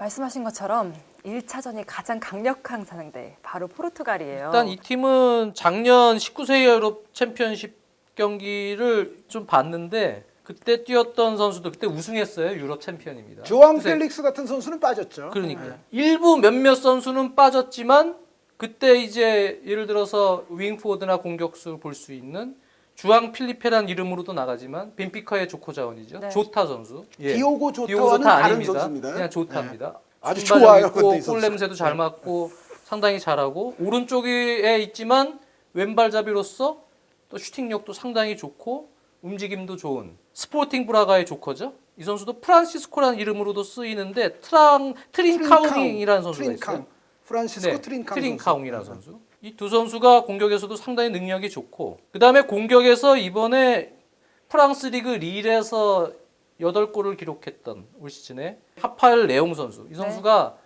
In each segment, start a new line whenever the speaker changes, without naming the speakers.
말씀하신 것처럼 1차전이 가장 강력한 상대 바로 포르투갈이에요.
일단 이 팀은 작년 19세 이하 유럽 챔피언십 경기를 좀 봤는데 그때 뛰었던 선수들 그때 우승했어요. 유럽 챔피언입니다.
조앙 펠릭스 같은 선수는 빠졌죠.
그러니까요. 일부 몇몇 선수는 빠졌지만 그때 이제 예를 들어서 윙포워드나 공격수 볼 수 있는 주앙 필리페란 이름으로도 나가지만 벤피카의 조코 자원이죠.
네.
조타 선수.
디오고
디오고
조타와는
조타
다른
아닙니다.
선수입니다.
그냥 조타입니다.
네. 아주
순발력
좋아요.
있고
근데 이 선수.
골 냄새도 잘 맡고 상당히 잘하고 오른쪽에 있지만 왼발잡이로서 또 슈팅력도 상당히 좋고 움직임도 좋은 스포팅 브라가의 조커죠. 이 선수도 프란시스코라는 이름으로도 쓰이는데 트린카웅이라는 선수가 있어요.
프란시스코
네,
트린카웅
트린카웅이라는 선수. 이 두 선수가 공격에서도 상당히 능력이 좋고 그다음에 공격에서 이번에 프랑스 리그 릴에서 8골을 기록했던 올 시즌에 하파엘 레옹 선수. 이 선수가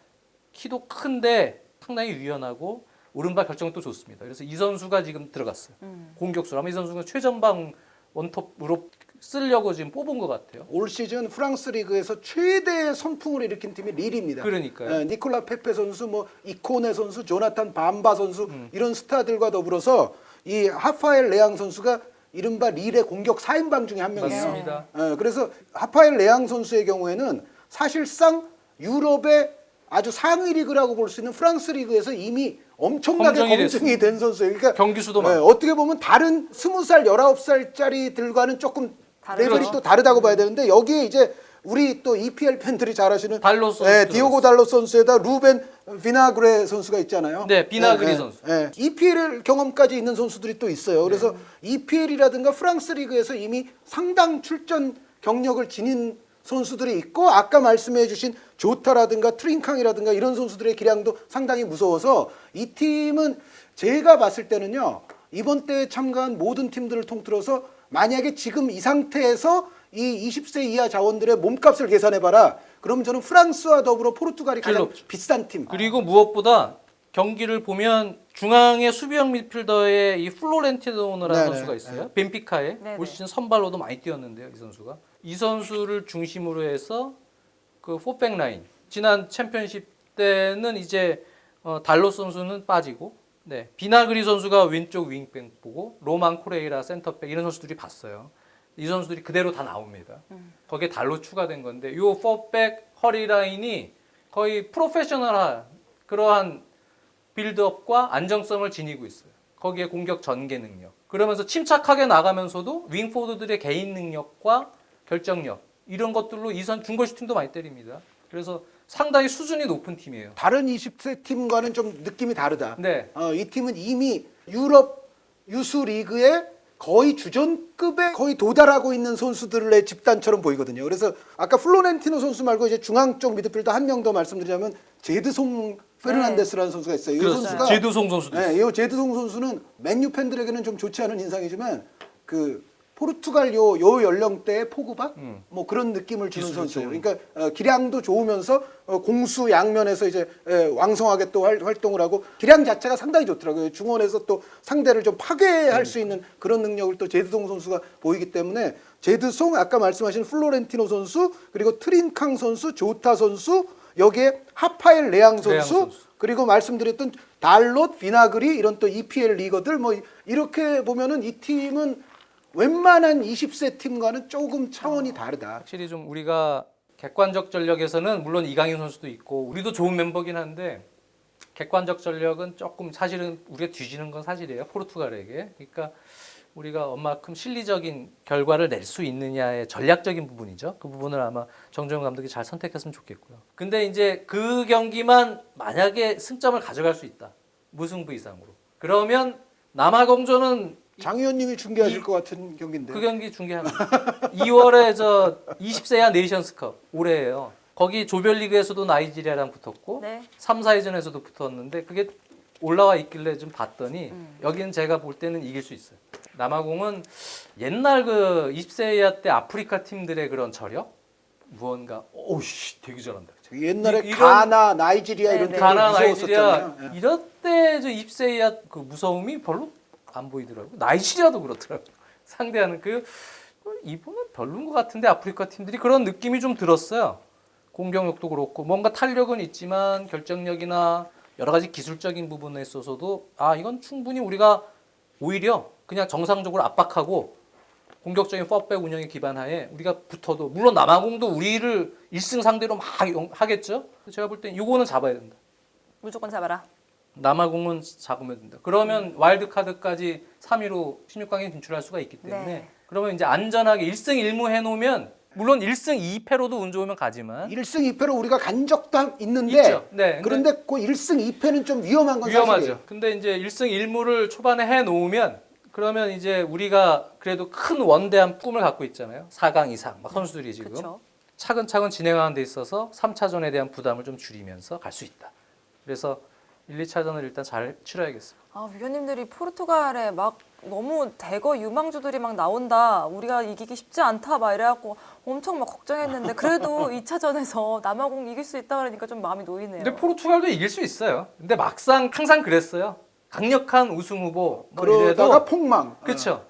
키도 큰데 상당히 유연하고 오른발 결정도 좋습니다. 그래서 이 선수가 지금 들어갔어요. 공격수로. 아마 이 선수가 최전방 원톱으로 쓰려고 지금 뽑은 것 같아요.
올 시즌 프랑스 리그에서 최대의 선풍을 일으킨 팀이 릴입니다.
그러니까요.
니콜라 페페 선수, 뭐 이코네 선수, 조나탄 밤바 선수 이런 스타들과 더불어서 이 하파엘 레앙 선수가 이른바 릴의 공격 4인방 중에 한 명이에요.
맞습니다.
그래서 하파엘 레앙 선수의 경우에는 사실상 유럽의 아주 상위 리그라고 볼 수 있는 프랑스 리그에서 이미 엄청나게 검증이 된 선수예요. 그러니까
경기 수도 많고.
어떻게 보면 다른 20살, 19살짜리들과는 조금 레벨이
그렇죠.
또 다르다고 봐야 되는데 여기에 이제 우리 또 EPL 팬들이 잘 아시는
달로 선수
디오고 달로 선수에다 루벤 비나그레 선수가 있잖아요.
네, 비나그리 선수.
EPL 경험까지 있는 선수들이 또 있어요. 그래서 EPL이라든가 프랑스 리그에서 이미 상당 출전 경력을 지닌 선수들이 있고 아까 말씀해 주신 조타라든가 트린캉이라든가 이런 선수들의 기량도 상당히 무서워서 이 팀은 제가 봤을 때는요. 이번 대회에 참가한 모든 팀들을 통틀어서 만약에 지금 이 상태에서 이 20세 이하 자원들의 몸값을 계산해봐라. 그러면 저는 프랑스와 더불어 포르투갈이 가장 비싼 팀.
그리고 무엇보다 경기를 보면 중앙에 수비형 미드필더의 이 플로렌티노라는 선수가 있어요. 벤피카에 올 시즌 선발로도 많이 뛰었는데요. 이 선수가. 이 선수를 중심으로 해서 그 포백 라인. 지난 챔피언십 때는 이제 달로 선수는 빠지고 비나그리 선수가 왼쪽 윙백 보고 로만 코레이라 센터백 이런 선수들이 봤어요. 이 선수들이 그대로 다 나옵니다. 거기에 달로 추가된 건데 요 포백 허리 라인이 거의 프로페셔널한 그러한 빌드업과 안정성을 지니고 있어요. 거기에 공격 전개 능력. 그러면서 침착하게 나가면서도 윙포드들의 개인 능력과 결정력 이런 것들로 이선 중거리 슈팅도 많이 때립니다. 그래서 상당히 수준이 높은 팀이에요.
다른 20세 팀과는 좀 느낌이 다르다.
네.
이 팀은 이미 유럽 유수 리그의 거의 주전급에 거의 도달하고 있는 선수들의 집단처럼 보이거든요. 그래서 아까 플로렌티노 선수 말고 이제 중앙 쪽 미드필더 한 명 더 말씀드리자면 제드송 페르난데스라는 선수가 있어요. 이 선수가
제드송 선수도 있어요.
이 제드송 선수는 맨유 팬들에게는 좀 좋지 않은 인상이지만 그 포르투갈 요 연령대의 포그바 뭐 그런 느낌을 주는 선수예요. 그러니까 기량도 좋으면서 공수 양면에서 이제 왕성하게 또 활동을 하고 기량 자체가 상당히 좋더라고요. 중원에서 또 상대를 좀 파괴할 수 있는 그런 능력을 또 제드송 선수가 보이기 때문에 제드송 아까 말씀하신 플로렌티노 선수 그리고 트린캉 선수 조타 선수 여기에 하파엘 레앙 선수 그리고 말씀드렸던 달롯 비나그리 이런 또 EPL 리거들 뭐 이렇게 보면은 이 팀은 웬만한 20세 팀과는 조금 차원이 다르다.
확실히 좀 우리가 객관적 전력에서는 물론 이강인 선수도 있고 우리도 좋은 멤버긴 한데 객관적 전력은 조금 사실은 우리가 뒤지는 건 사실이에요. 포르투갈에게. 그러니까 우리가 얼마큼 실리적인 결과를 낼 수 있느냐의 전략적인 부분이죠. 그 부분을 아마 정정용 감독이 잘 선택했으면 좋겠고요. 근데 이제 그 경기만 만약에 승점을 가져갈 수 있다. 무승부 이상으로. 그러면 남아공전은
장 의원님이 중계하실 것 같은 경기인데.
그 경기 중계합니다. 2월에 저 20세 이하 네이션스컵 올해예요. 거기 조별리그에서도 나이지리아랑 붙었고 3, 4회전에서도 붙었는데 그게 올라와 있길래 좀 봤더니 여기는 제가 볼 때는 이길 수 있어요. 남아공은 옛날 그 20세 이하 때 아프리카 팀들의 그런 저력 무언가 오씨 되게 잘한다.
옛날에 가나, 나이지리아 이런 팀들
가나, 나이지리아
무서웠었잖아요.
이럴 때 저 20세 이하 그 무서움이 별로 안 보이더라고요. 나이지리아도 그렇더라고요. 상대하는 이분은 별로인 것 같은데 아프리카 팀들이 그런 느낌이 좀 들었어요. 공격력도 그렇고 뭔가 탄력은 있지만 결정력이나 여러 가지 기술적인 부분에 있어서도 이건 충분히 우리가 오히려 그냥 정상적으로 압박하고 공격적인 퍼백 운영의 기반하에 우리가 붙어도 물론 남아공도 우리를 1승 상대로 막 하겠죠. 제가 볼 땐 이거는 잡아야 된다.
무조건 잡아라.
남아공은 잡으면 된다. 그러면 와일드카드까지 3위로 16강에 진출할 수가 있기 때문에
네.
그러면 이제 안전하게 1승 1무 해놓으면 물론 1승 2패로도 운 좋으면 가지만
1승 2패로 우리가 간 적도 있는데
있죠. 네,
그런데 그 1승 2패는 좀 위험한 건
위험하죠.
사실이에요.
근데 이제 1승 1무를 초반에 해놓으면 그러면 이제 우리가 그래도 큰 원대한 꿈을 갖고 있잖아요. 4강 이상 막 선수들이 지금
그렇죠.
차근차근 진행하는 데 있어서 3차전에 대한 부담을 좀 줄이면서 갈 수 있다. 그래서 1, 2차전을 일단 잘 치러야겠습니다.
위원님들이 포르투갈에 막 너무 대거 유망주들이 막 나온다. 우리가 이기기 쉽지 않다. 막 이래갖고 엄청 막 걱정했는데 그래도 2차전에서 남아공 이길 수 있다 그러니까 좀 마음이 놓이네요.
근데 포르투갈도 이길 수 있어요. 근데 막상 항상 그랬어요. 강력한 우승 후보 뭐
그러다가
이래도
폭망.
그렇죠.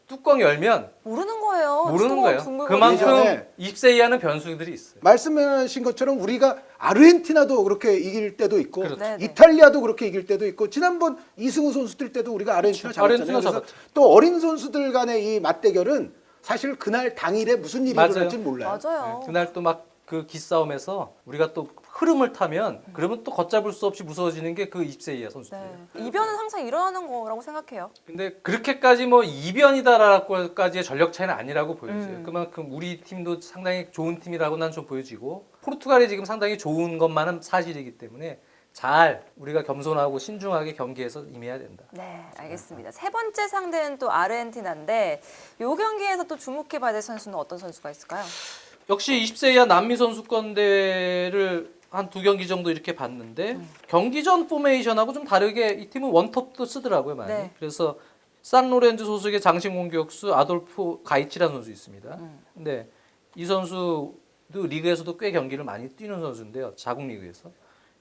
뚜껑이 열면
모르는 거예요.
모르는
추워,
거예요.
둥글거리고.
그만큼
예전에
2세 이하는 변수들이 있어요.
말씀하신 것처럼 우리가 아르헨티나도 그렇게 이길 때도 있고
그렇죠.
네, 네.
이탈리아도 그렇게 이길 때도 있고 지난번 이승우 선수 뛸 때도 우리가 아르헨티나
그렇죠.
잡았잖아요.
아르헨티나
그래서
잡았죠.
또 어린 선수들 간의 이 맞대결은 사실 그날 당일에 무슨 일이
맞아요.
일어날지 몰라요.
맞아요.
그날 또 막 그 기싸움에서 우리가 또 흐름을 타면 그러면 또 걷잡을 수 없이 무서워지는 게 그 20세 이하 선수들이에요.
네. 이변은 항상 일어나는 거라고 생각해요.
근데 그렇게까지 뭐 이변이다라고까지의 전력 차이는 아니라고 보여져요. 그만큼 우리 팀도 상당히 좋은 팀이라고 난 좀 보여지고 포르투갈이 지금 상당히 좋은 것만은 사실이기 때문에 잘 우리가 겸손하고 신중하게 경기에서 임해야 된다.
네, 알겠습니다. 세 번째 상대는 또 아르헨티나인데 이 경기에서 또 주목해봐야 될 선수는 어떤 선수가 있을까요?
역시 20세 이하 남미 선수권 대회를 한 2경기 정도 이렇게 봤는데 경기 전 포메이션하고 좀 다르게 이 팀은 원톱도 쓰더라고요 많이.
네.
그래서 산로렌즈 소속의 장신 공격수 아돌프 가이치라는 선수 있습니다. 근데 이 선수도 리그에서도 꽤 경기를 많이 뛰는 선수인데요. 자국 리그에서.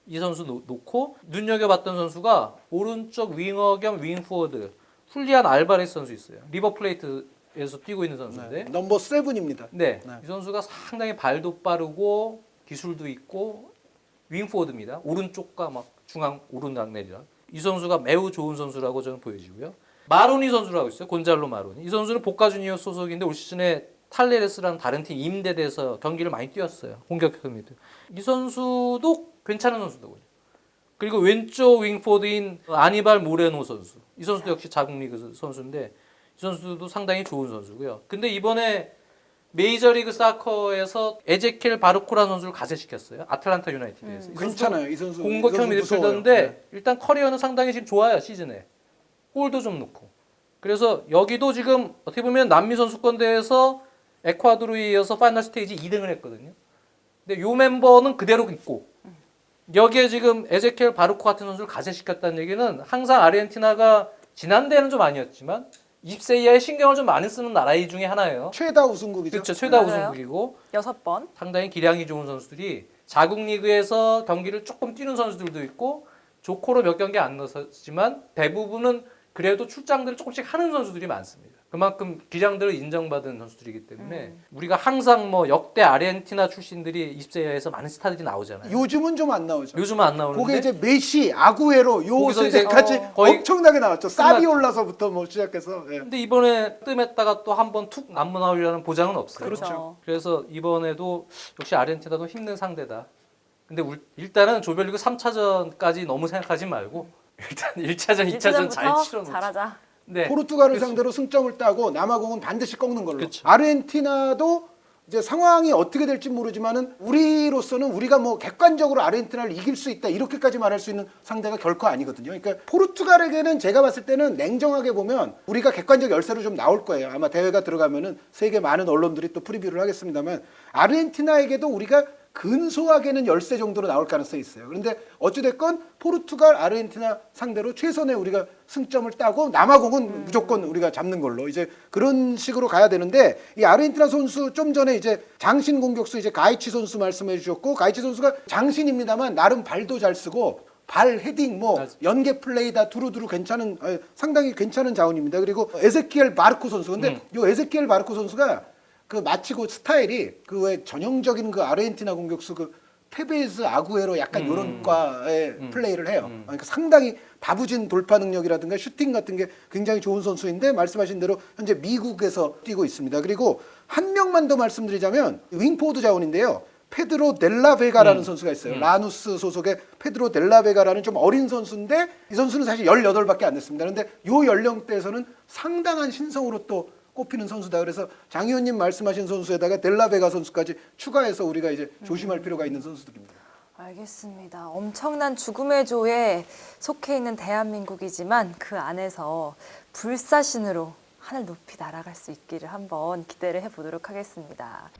이 선수 놓고 눈여겨봤던 선수가 오른쪽 윙어 겸 윙포워드 훌리안 알바레스 선수 있어요. 리버플레이트에서 뛰고 있는 선수인데
넘버 7입니다.
네,
네.
이 선수가 상당히 발도 빠르고 기술도 있고 윙포워드입니다. 오른쪽과 막 중앙 오른락 내리라. 이 선수가 매우 좋은 선수라고 저는 보여지고요. 마로니 선수라고 있어요. 곤잘로 마로니. 이 선수는 보카 주니어 소속인데 올 시즌에 탈레레스라는 다른 팀 임대돼서 경기를 많이 뛰었어요. 공격형입니다. 이 선수도 괜찮은 선수더군요. 그리고 왼쪽 윙포드인 아니발 모레노 선수. 이 선수도 역시 자국 리그 선수인데 이 선수도 상당히 좋은 선수고요. 근데 이번에 메이저리그 사커에서 에제킬 바르코라는 선수를 가세시켰어요. 아틀란타 유나이티드에서. 이 선수
괜찮아요. 이 선수.
공격형
이 선수 무서워요.
미드필더인데
네.
일단 커리어는 상당히 지금 좋아요. 시즌에. 골도 좀 넣고. 그래서 여기도 지금 어떻게 보면 남미 선수권 대회에서 에콰도르에 이어서 파이널 스테이지 2등을 했거든요. 근데 요 멤버는 그대로 있고 여기에 지금 에제키엘 바르코 같은 선수를 가세시켰다는 얘기는 항상 아르헨티나가 지난 대회는 좀 아니었지만 20세 이하의 신경을 좀 많이 쓰는 나라 중에 하나예요.
최다 우승국이죠.
그렇죠. 최다
맞아요.
우승국이고
6번.
상당히 기량이 좋은 선수들이 자국 리그에서 경기를 조금 뛰는 선수들도 있고 조코로 몇 경기 안 넣었지만 대부분은 그래도 출장들을 조금씩 하는 선수들이 많습니다. 그만큼 기량들을 인정받은 선수들이기 때문에 우리가 항상 뭐 역대 아르헨티나 출신들이 20세 이하에서 많은 스타들이 나오잖아요.
요즘은 좀 안 나오죠.
요즘은 안 나오는데
그게 이제 메시, 아구에로 요
거기서 이제
세대까지
거의
엄청나게 나왔죠. 사비올라서부터 뭐 시작해서. 예.
근데 이번에 뜸했다가 또 한 번 툭 안 나오리라는 보장은 없어요.
그렇죠.
그래서 이번에도 역시 아르헨티나도 힘든 상대다. 근데 일단은 조별리그 3차전까지 너무 생각하지 말고 일단 1차전, 2차전 잘
1차전부터
치러놓자.
잘하자.
네.
포르투갈을 상대로 승점을 따고 남아공은 반드시 꺾는 걸로.
그렇죠.
아르헨티나도 이제 상황이 어떻게 될지 모르지만은 우리로서는 우리가 뭐 객관적으로 아르헨티나를 이길 수 있다 이렇게까지 말할 수 있는 상대가 결코 아니거든요. 그러니까 포르투갈에게는 제가 봤을 때는 냉정하게 보면 우리가 객관적 열세로 좀 나올 거예요. 아마 대회가 들어가면은 세계 많은 언론들이 또 프리뷰를 하겠습니다만 아르헨티나에게도 우리가 근소하게는 열세 정도로 나올 가능성이 있어요. 그런데 어찌됐건 포르투갈, 아르헨티나 상대로 최선의 우리가 승점을 따고 남아공은 무조건 우리가 잡는 걸로 이제 그런 식으로 가야 되는데 이 아르헨티나 선수 좀 전에 이제 장신 공격수 이제 가이치 선수 말씀해 주셨고 가이치 선수가 장신입니다만 나름 발도 잘 쓰고 발 헤딩 뭐
맞아.
연계 플레이 다 두루두루 괜찮은 상당히 괜찮은 자원입니다. 그리고 에제키엘 바르코 선수 근데 요 에제키엘 바르코 선수가 그 마치 그 스타일이 그 왜 전형적인 그 아르헨티나 공격수 그 테베즈 아구에로 약간 이런 과의 플레이를 해요. 그러니까 상당히 다부진 돌파 능력이라든가 슈팅 같은 게 굉장히 좋은 선수인데 말씀하신 대로 현재 미국에서 뛰고 있습니다. 그리고 한 명만 더 말씀드리자면 윙포드 자원인데요. 페드로 델라베가라는 선수가 있어요. 라누스 소속의 페드로 델라베가라는 좀 어린 선수인데 이 선수는 사실 18밖에 안 됐습니다. 그런데 요 연령대에서는 상당한 신성으로 또 꼽히는 선수다. 그래서 장 의원님 말씀하신 선수에다가 델라베가 선수까지 추가해서 우리가 이제 조심할 필요가 있는 선수들입니다.
알겠습니다. 엄청난 죽음의 조에 속해 있는 대한민국이지만 그 안에서 불사신으로 하늘 높이 날아갈 수 있기를 한번 기대를 해보도록 하겠습니다.